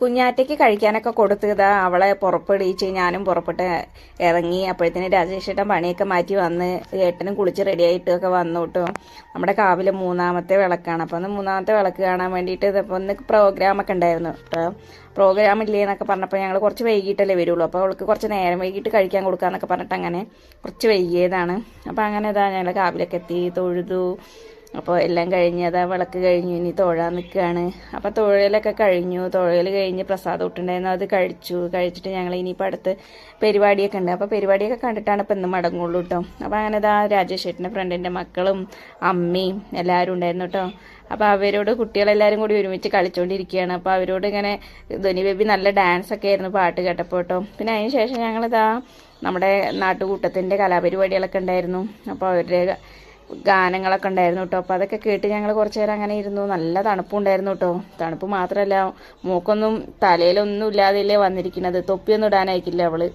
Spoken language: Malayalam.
കുഞ്ഞാറ്റയ്ക്ക് കഴിക്കാനൊക്കെ കൊടുത്തതാ അവളെ പുറപ്പെടുവിച്ച് ഞാനും പുറപ്പെട്ട് ഇറങ്ങി. അപ്പോഴത്തേന് രാജേഷേട്ടൻ പണിയൊക്കെ മാറ്റി വന്ന് ഏട്ടനും കുളിച്ച് റെഡിയായിട്ടൊക്കെ വന്നു കേട്ടോ. നമ്മുടെ കാവിലെ മൂന്നാമത്തെ വിളക്കാണ്. അപ്പോൾ ഒന്ന് മൂന്നാമത്തെ വിളക്ക് കാണാൻ വേണ്ടിയിട്ട് ഇതപ്പോൾ ഒന്ന് പ്രോഗ്രാമൊക്കെ ഉണ്ടായിരുന്നു കേട്ടോ. പ്രോഗ്രാം ഇല്ലേ എന്നൊക്കെ പറഞ്ഞപ്പോൾ ഞങ്ങൾ കുറച്ച് വൈകിട്ടല്ലേ വരുള്ളൂ. അപ്പോൾ അവൾക്ക് കുറച്ച് നേരം വൈകിട്ട് കഴിക്കാൻ കൊടുക്കാമെന്നൊക്കെ പറഞ്ഞിട്ട് അങ്ങനെ കുറച്ച് വൈകിയതാണ്. അപ്പോൾ അങ്ങനെ ഇതാ ഞങ്ങൾ കാവിലൊക്കെ എത്തി, തൊഴുതു. അപ്പോൾ എല്ലാം കഴിഞ്ഞ് അതാ വിളക്ക് കഴിഞ്ഞു, ഇനി തൊഴാൻ നിൽക്കുകയാണ്. അപ്പോൾ തൊഴലൊക്കെ കഴിഞ്ഞു. തൊഴൽ കഴിഞ്ഞ് പ്രസാദം ഇട്ടുണ്ടായിരുന്നു, അത് കഴിച്ചിട്ട് ഞങ്ങൾ ഇനിയിപ്പോൾ അടുത്ത് പരിപാടിയൊക്കെ ഉണ്ട്. അപ്പോൾ പരിപാടിയൊക്കെ കണ്ടിട്ടാണ് ഇപ്പം ഇന്ന് മടങ്ങുള്ളൂ കേട്ടോ. അപ്പോൾ അങ്ങനെ ഇതാ രാജേഷ് ചേട്ടൻ്റെ ഫ്രണ്ടിൻ്റെ മക്കളും അമ്മയും എല്ലാവരും ഉണ്ടായിരുന്നു കേട്ടോ. അപ്പോൾ അവരോട് കുട്ടികളെല്ലാവരും കൂടി ഒരുമിച്ച് കളിച്ചുകൊണ്ടിരിക്കുകയാണ്. അപ്പോൾ അവരോട് ഇങ്ങനെ ധ്വനി ബേബി നല്ല ഡാൻസൊക്കെ ആയിരുന്നു പാട്ട് കേട്ടപ്പോൾ കേട്ടോ. പിന്നെ അതിന് ശേഷം ഞങ്ങളിതാ നമ്മുടെ നാട്ടുകൂട്ടത്തിൻ്റെ കലാപരിപാടികളൊക്കെ ഉണ്ടായിരുന്നു. അപ്പോൾ അവരുടെ ഗാനങ്ങളൊക്കെ ഉണ്ടായിരുന്നു കേട്ടോ. അപ്പോൾ അതൊക്കെ കേട്ട് ഞങ്ങൾ കുറച്ച് നേരം അങ്ങനെ ഇരുന്നു. നല്ല തണുപ്പുണ്ടായിരുന്നു കേട്ടോ. തണുപ്പ് മാത്രമല്ല, മൂക്കൊന്നും തലയിലൊന്നും ഇല്ലാതെയല്ലേ വന്നിരിക്കുന്നത്. തൊപ്പിയൊന്നും ഇടാനായിക്കില്ല അവള്.